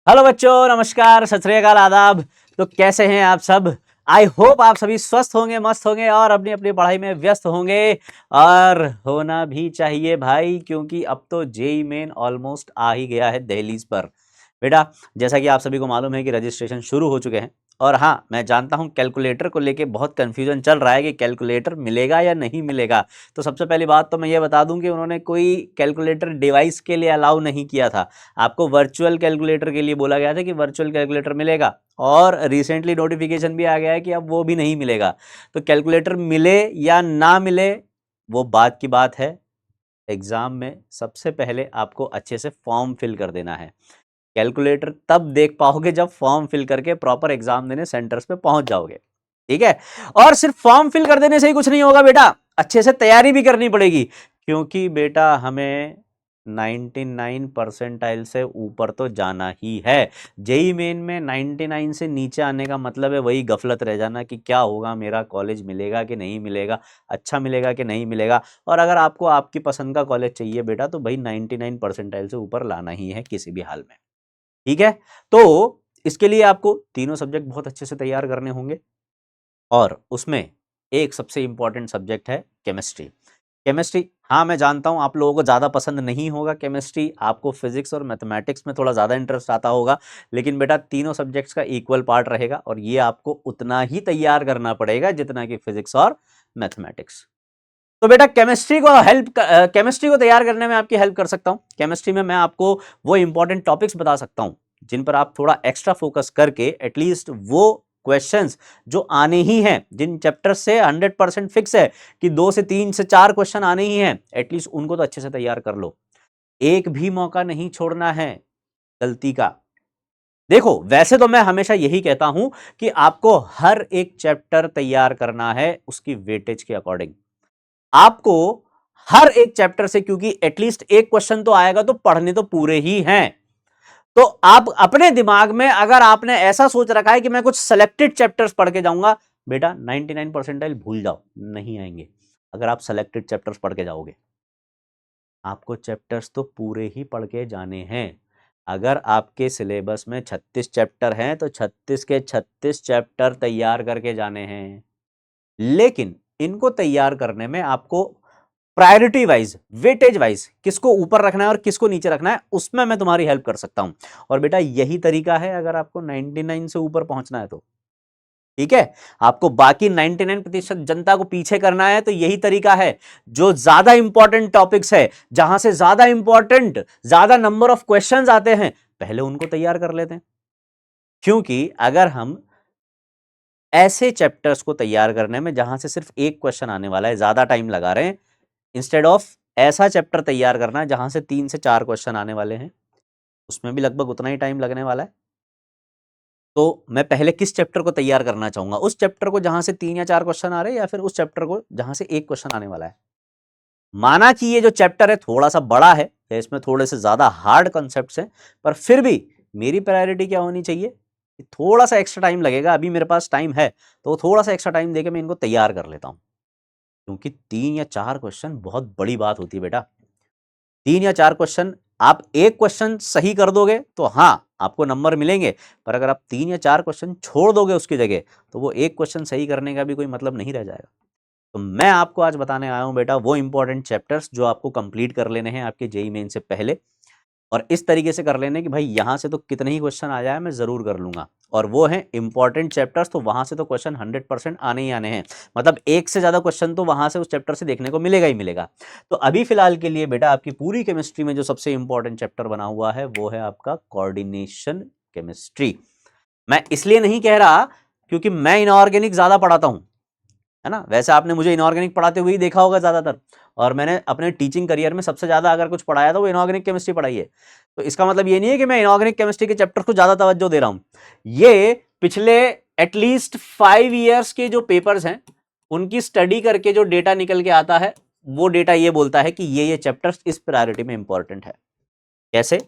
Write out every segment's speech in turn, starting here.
Hello बच्चों, नमस्कार, सत श्री अकाल, आदाब। तो कैसे हैं आप सब? आई होप आप सभी स्वस्थ होंगे, मस्त होंगे और अपनी अपनी पढ़ाई में व्यस्त होंगे। और होना भी चाहिए भाई, क्योंकि अब तो जेई मेन ऑलमोस्ट आ ही गया है दहलीज पर। बेटा, जैसा कि आप सभी को मालूम है कि रजिस्ट्रेशन शुरू हो चुके हैं। और हाँ, मैं जानता हूँ कैलकुलेटर को लेके बहुत कंफ्यूजन चल रहा है कि कैलकुलेटर मिलेगा या नहीं मिलेगा। तो सबसे पहली बात तो मैं ये बता दूं कि उन्होंने कोई कैलकुलेटर डिवाइस के लिए अलाउ नहीं किया था। आपको वर्चुअल कैलकुलेटर के लिए बोला गया था कि वर्चुअल कैलकुलेटर मिलेगा। और रिसेंटली नोटिफिकेशन भी आ गया है कि अब वो भी नहीं मिलेगा। तो कैलकुलेटर मिले या ना मिले, वो बात की बात है। एग्जाम में सबसे पहले आपको अच्छे से फॉर्म फिल कर देना है। कैलकुलेटर तब देख पाओगे जब फॉर्म फिल करके प्रॉपर एग्जाम देने सेंटर्स पे पहुंच जाओगे। ठीक है? और सिर्फ फॉर्म फिल कर देने से ही कुछ नहीं होगा बेटा, अच्छे से तैयारी भी करनी पड़ेगी। क्योंकि बेटा हमें 99 परसेंटाइल से ऊपर तो जाना ही है। जेई मेन में 99 से नीचे आने का मतलब है वही गफलत रह जाना कि क्या होगा, मेरा कॉलेज मिलेगा कि नहीं मिलेगा, अच्छा मिलेगा कि नहीं मिलेगा। और अगर आपको आपकी पसंद का कॉलेज चाहिए बेटा, तो भाई 99 परसेंटाइल से ऊपर लाना ही है किसी भी हाल में। ठीक है? तो इसके लिए आपको तीनों सब्जेक्ट बहुत अच्छे से तैयार करने होंगे। और उसमें एक सबसे इंपॉर्टेंट सब्जेक्ट है केमिस्ट्री। केमिस्ट्री, हाँ मैं जानता हूं आप लोगों को ज़्यादा पसंद नहीं होगा केमिस्ट्री, आपको फिजिक्स और मैथमेटिक्स में थोड़ा ज़्यादा इंटरेस्ट आता होगा। लेकिन बेटा तीनों सब्जेक्ट्स का इक्वल पार्ट रहेगा और ये आपको उतना ही तैयार करना पड़ेगा जितना कि फिजिक्स और मैथमेटिक्स। तो बेटा केमिस्ट्री को तैयार करने में आपकी हेल्प कर सकता हूं। केमिस्ट्री में मैं आपको वो इंपॉर्टेंट टॉपिक्स बता सकता हूं जिन पर आप थोड़ा एक्स्ट्रा फोकस करके एटलीस्ट वो क्वेश्चंस जो आने ही हैं, जिन चैप्टर से 100% फिक्स है कि 2 से 3 से 4 क्वेश्चन आने ही हैं, एटलीस्ट उनको तो अच्छे से तैयार कर लो। एक भी मौका नहीं छोड़ना है गलती का। देखो, वैसे तो मैं हमेशा यही कहता हूं कि आपको हर एक चैप्टर तैयार करना है उसकी वेटेज के अकॉर्डिंग। आपको हर एक चैप्टर से, क्योंकि एटलीस्ट एक क्वेश्चन तो आएगा, तो पढ़ने तो पूरे ही हैं। तो आप अपने दिमाग में अगर आपने ऐसा सोच रखा है कि मैं कुछ सेलेक्टेड चैप्टर्स पढ़ के जाऊंगा, बेटा 99 परसेंटाइल भूल जाओ, नहीं आएंगे। अगर आप सेलेक्टेड चैप्टर्स पढ़ के जाओगे, आपको चैप्टर्स तो पूरे ही पढ़ के जाने हैं। अगर आपके सिलेबस में 36 चैप्टर हैं तो 36 के 36 चैप्टर तैयार करके जाने हैं। लेकिन इनको तैयार करने में आपको प्रायोरिटी वाइज, वेटेज वाइज किसको ऊपर रखना है और किसको नीचे रखना है, उसमें मैं तुम्हारी हेल्प कर सकता हूं। और बेटा यही तरीका है अगर आपको 99 से ऊपर पहुंचना है तो। ठीक है? आपको बाकी 99% जनता को पीछे करना है तो यही तरीका है। जो ज्यादा इंपॉर्टेंट टॉपिक्स है, जहां से ज्यादा नंबर ऑफ क्वेश्चंस आते हैं, पहले उनको तैयार कर लेते हैं। क्योंकि अगर हम ऐसे चैप्टर्स को तैयार करने में जहां से सिर्फ एक क्वेश्चन आने वाला है ज्यादा टाइम लगा रहे हैं, इंस्टेड ऑफ ऐसा चैप्टर तैयार करना है जहां से 3 से 4 क्वेश्चन आने वाले हैं, उसमें भी लगभग उतना ही टाइम लगने वाला है। तो मैं पहले किस चैप्टर को तैयार करना चाहूंगा? उस चैप्टर को जहां से 3 या 4 क्वेश्चन आ रहे हैं, या फिर उस चैप्टर को जहां से एक क्वेश्चन आने वाला है? माना कि ये जो चैप्टर है थोड़ा सा बड़ा है या इसमें थोड़े से ज्यादा हार्ड कॉन्सेप्ट्स हैं, पर फिर भी मेरी प्रायोरिटी क्या होनी चाहिए कि थोड़ा सा एक्स्ट्रा टाइम लगेगा, अभी मेरे पास टाइम है तो थोड़ा सा एक्स्ट्रा टाइम देके मैं इनको तैयार कर लेता हूं। क्योंकि 3 या 4 क्वेश्चन बहुत बड़ी बात होती है बेटा। 3 या 4 क्वेश्चन, आप एक क्वेश्चन सही कर दोगे तो हाँ आपको नंबर मिलेंगे, पर अगर आप 3 या 4 क्वेश्चन छोड़ दोगे उसकी जगह, तो वो एक क्वेश्चन सही करने का भी कोई मतलब नहीं रह जाएगा। तो मैं आपको आज बताने आया हूं बेटा वो इंपॉर्टेंट चैप्टर्स जो आपको कंप्लीट कर लेने हैं आपके जेई मेन से पहले। और इस तरीके से कर लेने कि भाई यहां से तो कितने ही क्वेश्चन आ जाए मैं जरूर कर लूंगा। और वो है इंपॉर्टेंट चैप्टर्स, तो वहां से तो क्वेश्चन 100% आने ही आने हैं। मतलब एक से ज्यादा क्वेश्चन तो वहां से उस चैप्टर से देखने को मिलेगा ही मिलेगा। तो अभी फिलहाल के लिए बेटा आपकी पूरी केमिस्ट्री में जो सबसे इंपॉर्टेंट चैप्टर बना हुआ है वो है आपका कोऑर्डिनेशन केमिस्ट्री। मैं इसलिए नहीं कह रहा क्योंकि मैं इनऑर्गेनिक ज्यादा पढ़ाता हूं, है ना। वैसे आपने मुझे इनऑर्गेनिक पढ़ाते हुए ही देखा होगा ज्यादातर, और मैंने अपने टीचिंग करियर में सबसे ज्यादा अगर कुछ पढ़ाया तो वो इनऑर्गेनिक केमिस्ट्री पढ़ाई है। तो इसका मतलब ये नहीं है कि मैं इनऑर्गेनिक केमिस्ट्री के चैप्टर को ज्यादा तवज्जो दे रहा हूं। ये पिछले एटलीस्ट 5 इयर्स के जो पेपर्स हैं उनकी स्टडी करके जो डेटा निकल के आता है, वो डेटा ये बोलता है कि ये चैप्टर्स इस प्रायोरिटी में इंपॉर्टेंट है। कैसे?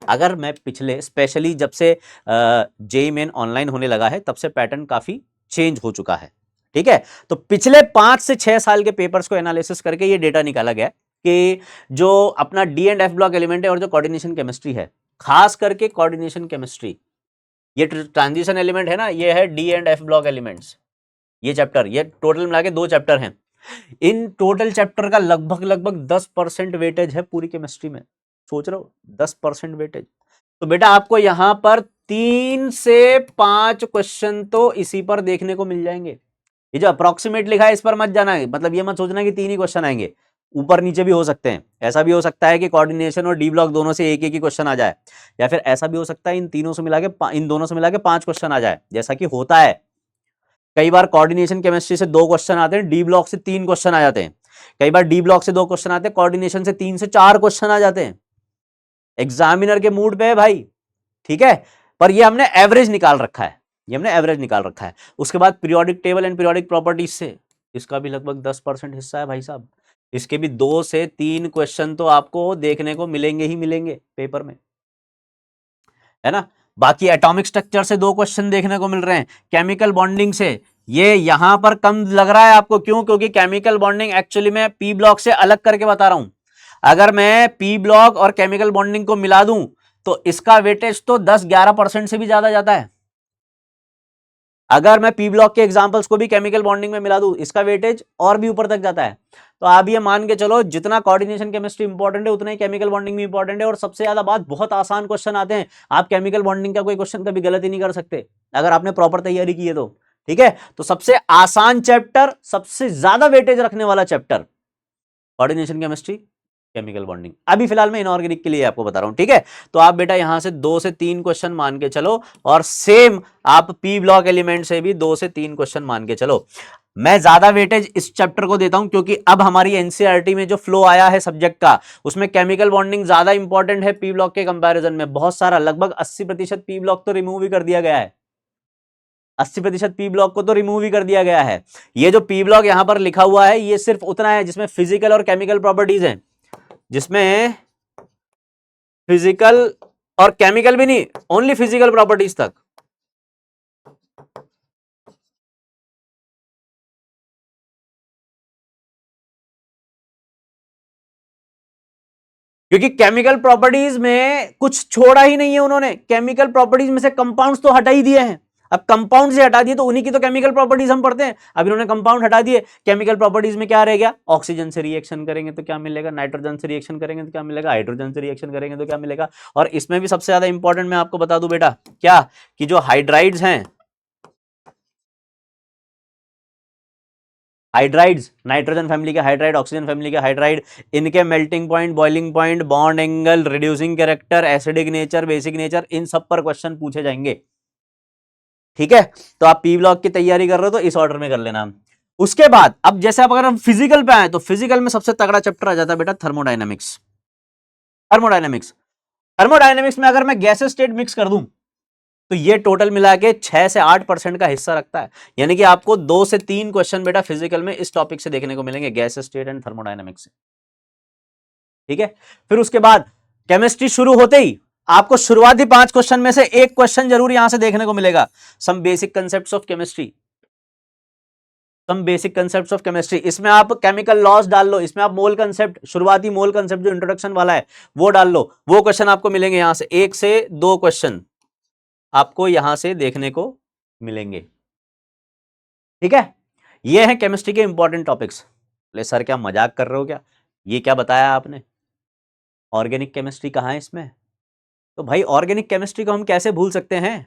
अगर मैं पिछले, स्पेशली जब से जेईई मेन ऑनलाइन होने लगा है तब से पैटर्न काफी चेंज हो चुका है। ठीक है? तो पिछले 5 से 6 साल के पेपर्स को एनालिसिस करके ये डेटा निकाला गया कि जो अपना D and F block element है और जो कोऑर्डिनेशन केमिस्ट्री है, खास करके कोऑर्डिनेशन केमिस्ट्री, ये ट्रांजिशन एलिमेंट है ना, ये है D and F block elements, ये चैप्टर, ये टोटल मिला के 2 चैप्टर हैं। इन टोटल चैप्टर का लगभग 10% वेटेज है पूरी केमिस्ट्री में, सोच रहे हो 10% वेटेज। तो बेटा आपको यहां पर 3 से 5 क्वेश्चन तो इसी पर देखने को मिल जाएंगे। ये जो अप्रोक्सीमेट लिखा है इस पर मत जाना है, मतलब ये मत सोचना कि 3 ही क्वेश्चन आएंगे, ऊपर नीचे भी हो सकते हैं। ऐसा भी हो सकता है कि कोऑर्डिनेशन और डी ब्लॉक दोनों से एक एक ही क्वेश्चन आ जाए, या फिर ऐसा भी हो सकता है इन तीनों से मिला के, इन दोनों से मिला के 5 क्वेश्चन आ जाए, जैसा कि होता है। कई बार कोऑर्डिनेशन केमिस्ट्री से 2 क्वेश्चन आते हैं, डी ब्लॉक से 3 क्वेश्चन आ जाते हैं, कई बार डी ब्लॉक से 2 क्वेश्चन आते हैं, कोऑर्डिनेशन से 3 से 4 क्वेश्चन आ जाते हैं। एग्जामिनर के मूड पे है भाई, ठीक है, पर ये हमने एवरेज निकाल रखा है, ये हमने एवरेज निकाल रखा है। उसके बाद periodic table and periodic properties से, इसका भी लगभग 10% हिस्सा है भाई साहब, इसके भी 2 से 3 क्वेश्चन तो आपको देखने को मिलेंगे ही मिलेंगे पेपर में, है ना। बाकी एटॉमिक स्ट्रक्चर से 2 क्वेश्चन देखने को मिल रहे हैं, केमिकल बॉन्डिंग से ये यहां पर कम लग रहा है आपको, क्यों? क्योंकि केमिकल बॉन्डिंग एक्चुअली मैं पी ब्लॉक से अलग करके बता रहा हूं। अगर मैं पी ब्लॉक और केमिकल बॉन्डिंग को मिला दूं तो इसका वेटेज तो 10-11% से भी ज्यादा जाता है। अगर मैं पी ब्लॉक के एग्जांपल्स को भी केमिकल बॉन्डिंग में मिला दूं, इसका वेटेज और भी ऊपर तक जाता है। तो आप ये मान के चलो जितना कोऑर्डिनेशन केमिस्ट्री इंपॉर्टेंट है उतना ही केमिकल बॉन्डिंग भी इंपॉर्टेंट है। और सबसे ज्यादा बात, बहुत आसान क्वेश्चन आते हैं, आप केमिकल बॉन्डिंग का कोई क्वेश्चन कभी गलत ही नहीं कर सकते अगर आपने प्रॉपर तैयारी की है तो, ठीक है। तो सबसे आसान चैप्टर, सबसे ज्यादा वेटेज रखने वाला chapter coordination chemistry, chemical bonding. अभी फिलहाल मैं इनऑर्गेनिक के लिए आपको बता रहा हूं, ठीक है। तो आप बेटा यहां से 2 से 3 क्वेश्चन मान के चलो, और सेम आप पी ब्लॉक एलिमेंट से भी 2 से 3 क्वेश्चन मान के चलो। मैं ज्यादा वेटेज इस चैप्टर को देता हूं क्योंकि अब हमारी एनसीईआरटी में जो फ्लो आया है सब्जेक्ट का, उसमें केमिकल बॉन्डिंग ज्यादा इंपॉर्टेंट है पी ब्लॉक के कंपैरिजन में। बहुत सारा, लगभग 80% पी ब्लॉक तो रिमूव ही कर दिया गया है, 80% पी ब्लॉक को तो रिमूव ही कर दिया गया है। ये जो पी ब्लॉक यहां पर लिखा हुआ है ये सिर्फ उतना है जिसमें फिजिकल और केमिकल प्रॉपर्टीज हैं, जिसमें फिजिकल और केमिकल भी नहीं, ओनली फिजिकल प्रॉपर्टीज तक। क्योंकि केमिकल प्रॉपर्टीज में कुछ छोड़ा ही नहीं है उन्होंने, केमिकल प्रॉपर्टीज में से कंपाउंड्स तो हटा ही दिए हैं। अब कंपाउंड से हटा दिए तो उन्हीं की तो केमिकल प्रॉपर्टीज हम पढ़ते हैं। अब इन्होंने कंपाउंड हटा दिए, केमिकल प्रॉपर्टीज में क्या रह गया? ऑक्सीजन से रिएक्शन करेंगे तो क्या मिलेगा, नाइट्रोजन से रिएक्शन करेंगे तो क्या मिलेगा, हाइड्रोजन से रिएक्शन करेंगे तो क्या मिलेगा। और इसमें भी सबसे ज्यादा इंपॉर्टेंट मैं आपको बता दूं बेटा, क्या कि जो हाइड्राइड्स हैं, हाइड्राइड्स, नाइट्रोजन फैमिली के हाइड्राइड, ऑक्सीजन फैमिली के हाइड्राइड, इनके melting point, boiling point, bond angle, reducing character, acidic nature, basic nature, इन सब पर क्वेश्चन पूछे जाएंगे, ठीक है। तो आप पी ब्लॉक की तैयारी कर रहे हो तो इस ऑर्डर में कर लेना। उसके बाद अब जैसे आप अगर हम फिजिकल पे आए तो फिजिकल में सबसे तगड़ा चैप्टर आ जाता है बेटा थर्मोडायनेमिक्स। थर्मोडायनेमिक्स, थर्मोडायनेमिक्स में अगर मैं गैस स्टेट मिक्स कर दूं तो ये टोटल मिला के 6 से 8% का हिस्सा रखता है। यानी कि आपको 2 से 3 क्वेश्चन बेटा फिजिकल में इस टॉपिक से देखने को मिलेंगे, गैस स्टेट एंड थर्मोडायनेमिक्स से, ठीक है। फिर उसके बाद केमिस्ट्री शुरू होते ही आपको शुरुआती 5 क्वेश्चन में से एक क्वेश्चन जरूर यहां से देखने को मिलेगा, some basic concepts of chemistry, some basic concepts of chemistry. इसमें आप केमिकल लॉस डाल लो, इसमें आप मोल कंसेप्ट, शुरुआती मोल कंसेप्ट जो इंट्रोडक्शन वाला है वो डाल लो, वो क्वेश्चन आपको मिलेंगे यहां से, 1 से 2 क्वेश्चन आपको यहां से देखने को मिलेंगे, ठीक है। ये है केमिस्ट्री के इंपॉर्टेंट टॉपिक्स। बोले सर क्या मजाक कर रहे हो क्या, ये क्या बताया आपने, ऑर्गेनिक केमिस्ट्री कहाँ है इसमें? तो भाई ऑर्गेनिक केमिस्ट्री को हम कैसे भूल सकते हैं?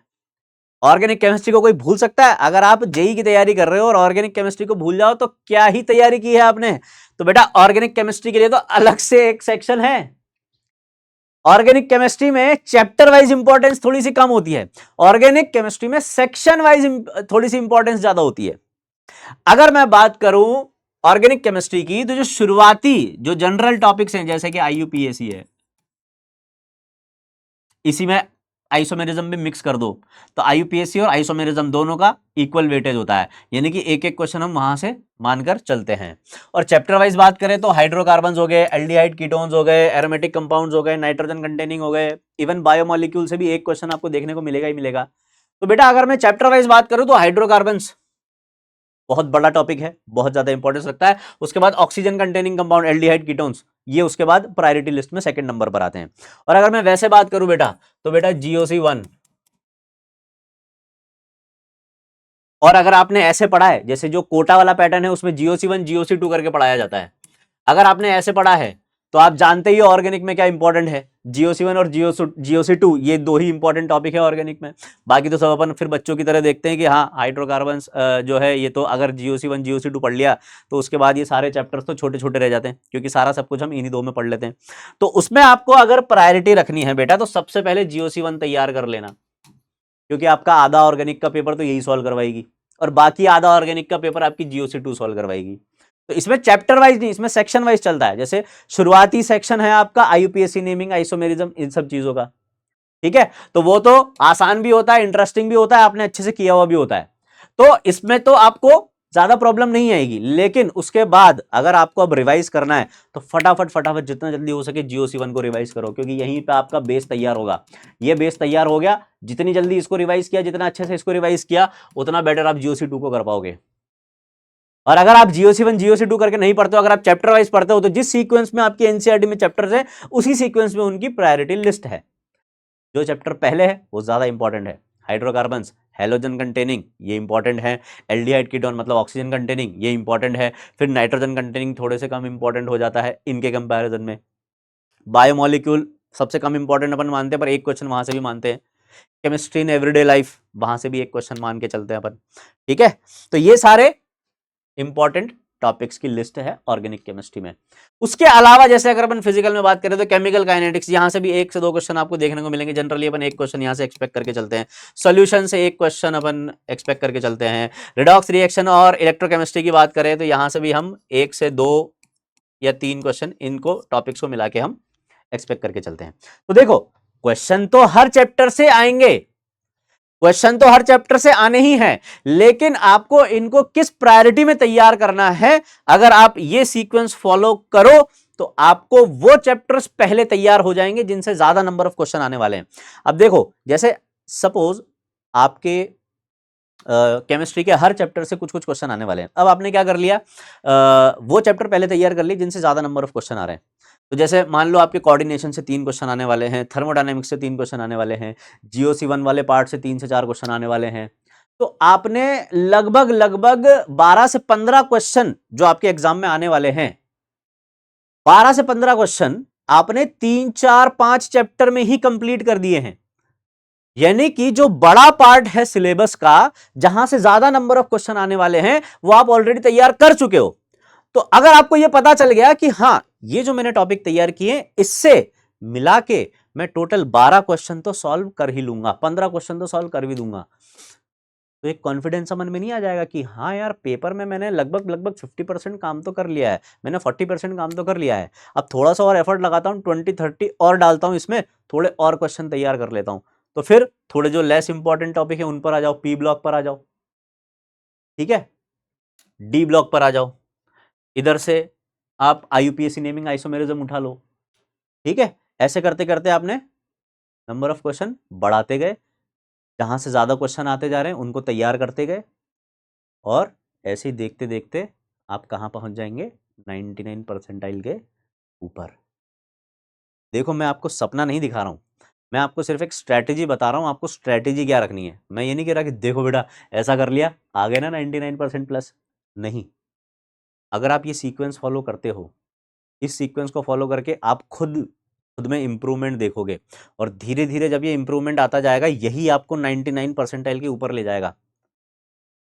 ऑर्गेनिक केमिस्ट्री को कोई भूल सकता है? अगर आप जेई की तैयारी कर रहे हो और ऑर्गेनिक केमिस्ट्री को भूल जाओ तो क्या ही तैयारी की है आपने। तो बेटा ऑर्गेनिक केमिस्ट्री के लिए तो अलग से एक सेक्शन है। ऑर्गेनिक केमिस्ट्री में चैप्टर वाइज इंपॉर्टेंस थोड़ी सी कम होती है, ऑर्गेनिक केमिस्ट्री में सेक्शन वाइज थोड़ी सी इंपॉर्टेंस ज्यादा होती है। अगर मैं बात करूं ऑर्गेनिक केमिस्ट्री की तो जो शुरुआती जो जनरल टॉपिक्स हैं जैसे कि आईयूपीएसी है, इसी में आइसोमेरिज्म भी मिक्स कर दो तो आईयूपीएसी और आइसोमेरिज्म दोनों का इक्वल वेटेज होता है, यानी कि एक एक क्वेश्चन हम वहां से मानकर चलते हैं। और चैप्टर वाइज बात करें तो हाइड्रोकार्बन्स हो गए, एल्डिहाइड कीटोन्स हो गए, एरोमेटिक कंपाउंड्स हो गए, नाइट्रोजन कंटेनिंग हो गए, इवन बायोमोलिक्यूल से भी एक क्वेश्चन आपको देखने को मिलेगा ही मिलेगा। तो बेटा अगर मैं चैप्टर वाइज बात करूं तो हाइड्रोकार्बन्स बहुत बड़ा टॉपिक है, बहुत ज्यादा इंपॉर्टेंस रखता है। उसके बाद oxygen containing compound, aldehyde ketones, ये उसके बाद प्रायोरिटी लिस्ट में सेकंड नंबर पर आते हैं। और अगर मैं वैसे बात करूं बेटा, तो बेटा GOC1, और अगर आपने ऐसे पढ़ा है, जैसे जो कोटा वाला पैटर्न है उसमें GOC1 GOC2 करके पढ़ाया जाता है, अगर आपने ऐसे पढ़ा है तो आप जानते ही ऑर्गेनिक में क्या इंपॉर्टेंट है, GOC1 और GOC2, ये दो ही इंपॉर्टेंट टॉपिक है ऑर्गेनिक में। बाकी तो सब अपन फिर बच्चों की तरह देखते हैं कि हाँ हाइड्रोकार्बन्स जो है ये तो अगर GOC1 GOC2 पढ़ लिया तो उसके बाद ये सारे चैप्टर्स तो छोटे छोटे रह जाते हैं, क्योंकि सारा सब कुछ हम इन्हीं दो में पढ़ लेते हैं। तो उसमें आपको अगर प्रायोरिटी रखनी है बेटा, तो सबसे पहले GOC1 तैयार कर लेना, क्योंकि आपका आधा ऑर्गेनिक का पेपर तो यही सॉल्व करवाएगी और बाकी आधा ऑर्गेनिक का पेपर आपकी GOC2 सॉल्व करवाएगी। तो इसमें चैप्टर वाइज नहीं, इसमें सेक्शन वाइज चलता है। जैसे शुरुआती सेक्शन है आपका IUPAC नेमिंग, आइसोमेरिज्म, इन सब चीजों का, ठीक है, तो वो तो आसान भी होता है, इंटरेस्टिंग भी होता है, आपने अच्छे से किया हुआ भी होता है, तो इसमें तो आपको ज्यादा प्रॉब्लम नहीं आएगी। लेकिन उसके बाद अगर आपको अब रिवाइज करना है तो फटाफट फटाफट जितना जल्दी हो सके GOC1 को रिवाइज करो, क्योंकि यहीं पे आपका बेस तैयार होगा। ये बेस तैयार हो गया, जितनी जल्दी इसको रिवाइज किया, जितना अच्छे से इसको रिवाइज किया, उतना बेटर आप GOC2 को कर पाओगे। और अगर आप GOC1 GOC2 करके नहीं पढ़ते हो, अगर आप चैप्टर वाइज पढ़ते हो, तो जिस सीक्वेंस में आपकी NCERT में चैप्टर्स है उसी सीक्वेंस में उनकी प्रायोरिटी लिस्ट है। जो चैप्टर पहले है वो ज्यादा इंपॉर्टेंट है, हाइड्रोकार्बन्स, हैलोजन कंटेनिंग, ये इंपॉर्टेंट है, एल्डिहाइड कीटोन मतलब ऑक्सीजन कंटेनिंग, ये इंपॉर्टेंट है, फिर नाइट्रोजन कंटेनिंग थोड़े से कम इंपॉर्टेंट हो जाता है इनके कंपैरिजन में। बायोमोलिक्यूल सबसे कम इंपॉर्टेंट अपन मानते हैं, पर एक क्वेश्चन वहां से भी मानते हैं। केमिस्ट्री इन एवरीडे लाइफ, वहां से भी एक क्वेश्चन मान के चलते हैं अपन, ठीक है। तो ये सारे इंपॉर्टेंट टॉपिक्स की लिस्ट है ऑर्गेनिक केमिस्ट्री में। उसके अलावा जैसे अगर अपन फिजिकल में बात करें तो केमिकल काइनेटिक्स, यहां से भी 1 से 2 क्वेश्चन आपको देखने को मिलेंगे। जनरली अपन एक क्वेश्चन यहां से एक्सपेक्ट करके चलते हैं। सॉल्यूशन से एक क्वेश्चन अपन एक्सपेक्ट करके चलते हैं। रिडॉक्स रिएक्शन और इलेक्ट्रोकेमिस्ट्री की बात करें तो यहां से भी हम 1 से 2 या 3 क्वेश्चन इनको टॉपिक्स को मिला के हम एक्सपेक्ट करके चलते हैं। तो देखो क्वेश्चन तो हर चैप्टर से आएंगे, क्वेश्चन तो हर चैप्टर से आने ही हैं, लेकिन आपको इनको किस प्रायोरिटी में तैयार करना है, अगर आप ये सीक्वेंस फॉलो करो तो आपको वो चैप्टर्स पहले तैयार हो जाएंगे जिनसे ज्यादा नंबर ऑफ क्वेश्चन आने वाले हैं। अब देखो जैसे सपोज आपके केमिस्ट्री के हर चैप्टर से कुछ कुछ क्वेश्चन आने वाले हैं। अब आपने क्या कर लिया, वो चैप्टर पहले तैयार कर लिए जिनसे ज्यादा नंबर ऑफ क्वेश्चन आ रहे हैं। तो जैसे मान लो आपके कोऑर्डिनेशन से 3 क्वेश्चन आने वाले हैं, थर्मोडायनेमिक्स से 3 क्वेश्चन आने वाले हैं, GOC1 वाले पार्ट से 3 से 4 क्वेश्चन आने वाले हैं। तो आपने लगभग लगभग 12 से 15 क्वेश्चन जो आपके एग्जाम में आने वाले हैं, 12 से 15 क्वेश्चन आपने 3 4 5 चैप्टर में ही कंप्लीट कर दिए हैं। यानी कि जो बड़ा पार्ट है सिलेबस का, जहां से ज्यादा नंबर ऑफ क्वेश्चन आने वाले हैं, वो आप ऑलरेडी तैयार कर चुके हो। तो अगर आपको यह पता चल गया कि हां ये जो मैंने टॉपिक तैयार किए इससे मिला के मैं टोटल 12 क्वेश्चन तो सॉल्व कर ही लूंगा, 15 क्वेश्चन तो सॉल्व कर भी दूंगा, तो एक कॉन्फिडेंस मन में नहीं आ जाएगा कि हाँ यार पेपर में मैंने लगभग लगभग 50% काम तो कर लिया है, मैंने 40% काम तो कर लिया है, अब थोड़ा सा और एफर्ट लगाता हूँ, 20-30 और डालता हूँ इसमें, थोड़े और क्वेश्चन तैयार कर लेता हूँ। तो फिर थोड़े जो लेस इंपॉर्टेंट टॉपिक है उन पर आ जाओ, P ब्लॉक पर आ जाओ, ठीक है, D ब्लॉक पर आ जाओ, इधर से आप IUPAC नेमिंग आइसोमेरिज्म उठा लो, ठीक है। ऐसे करते करते आपने नंबर ऑफ क्वेश्चन बढ़ाते गए, जहां से ज्यादा क्वेश्चन आते जा रहे हैं उनको तैयार करते गए, और ऐसे ही देखते देखते आप कहां पहुंच जाएंगे, 99 परसेंटाइल के ऊपर। देखो मैं आपको सपना नहीं दिखा रहा हूं, मैं आपको सिर्फ एक स्ट्रैटेजी बता रहा हूं, आपको स्ट्रैटेजी क्या रखनी है। मैं ये नहीं कह रहा कि देखो बेटा ऐसा कर लिया आ गए ना 99% प्लस, नहीं। अगर आप ये सीक्वेंस फॉलो करते हो, इस सीक्वेंस को फॉलो करके आप खुद में इंप्रूवमेंट देखोगे, और धीरे धीरे जब ये इंप्रूवमेंट आता जाएगा यही आपको 99 परसेंटाइल के ऊपर ले जाएगा।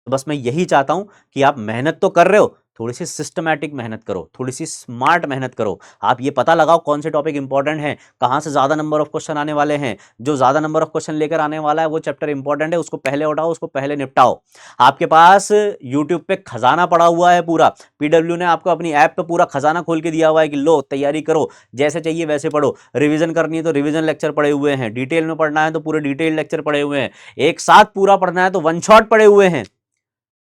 तो बस मैं यही चाहता हूं कि आप मेहनत तो कर रहे हो, थोड़ी सी सिस्टमैटिक मेहनत करो, थोड़ी सी स्मार्ट मेहनत करो। आप ये पता लगाओ कौन से टॉपिक इंपॉर्टेंट हैं, कहां से ज्यादा नंबर ऑफ क्वेश्चन आने वाले हैं, जो ज्यादा नंबर ऑफ क्वेश्चन लेकर आने वाला है वो चैप्टर इंपॉर्टेंट है, उसको पहले उठाओ, उसको पहले निपटाओ। आपके पास यूट्यूब पे खजाना पड़ा हुआ है पूरा, PW ने आपको अपनी ऐप पे पूरा खजाना खोल के दिया हुआ है कि लो तैयारी करो, जैसे चाहिए वैसे पढ़ो, रिविजन करनी है तो रिविजन लेक्चर पड़े हुए हैं, डिटेल में पढ़ना है तो पूरे डिटेल लेक्चर पड़े हुए हैं, एक साथ पूरा पढ़ना है तो वन शॉट पड़े हुए हैं।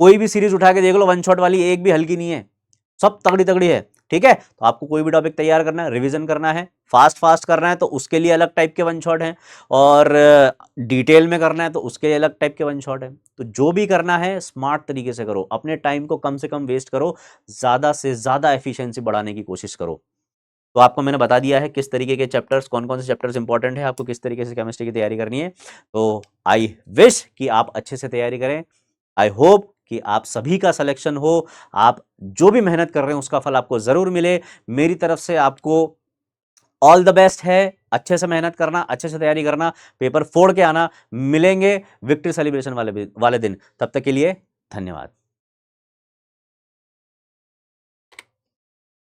कोई भी सीरीज उठा के देख लो, वन शॉट वाली एक भी हल्की नहीं है, सब तगड़ी तगड़ी है, ठीक है। तो आपको कोई भी टॉपिक तैयार करना है, रिवीजन करना है, फास्ट फास्ट करना है तो उसके लिए अलग टाइप के वन शॉट हैं, और डिटेल में करना है तो उसके लिए अलग टाइप के वन शॉट है। तो जो भी करना है स्मार्ट तरीके से करो, अपने टाइम को कम से कम वेस्ट करो, ज़्यादा से ज़्यादा एफिशिएंसी बढ़ाने की कोशिश करो। तो आपको मैंने बता दिया है किस तरीके के चैप्टर्स, कौन कौन से चैप्टर्स इंपॉर्टेंट है, आपको किस तरीके से केमिस्ट्री की तैयारी करनी है। तो आई विश कि आप अच्छे से तैयारी करें। आई होप कि आप सभी का सिलेक्शन हो, आप जो भी मेहनत कर रहे हैं उसका फल आपको ज़रूर मिले। मेरी तरफ से आपको ऑल द बेस्ट है। अच्छे से मेहनत करना, अच्छे से तैयारी करना, पेपर फोड़ के आना। मिलेंगे विक्ट्री सेलिब्रेशन वाले दिन, तब तक के लिए धन्यवाद।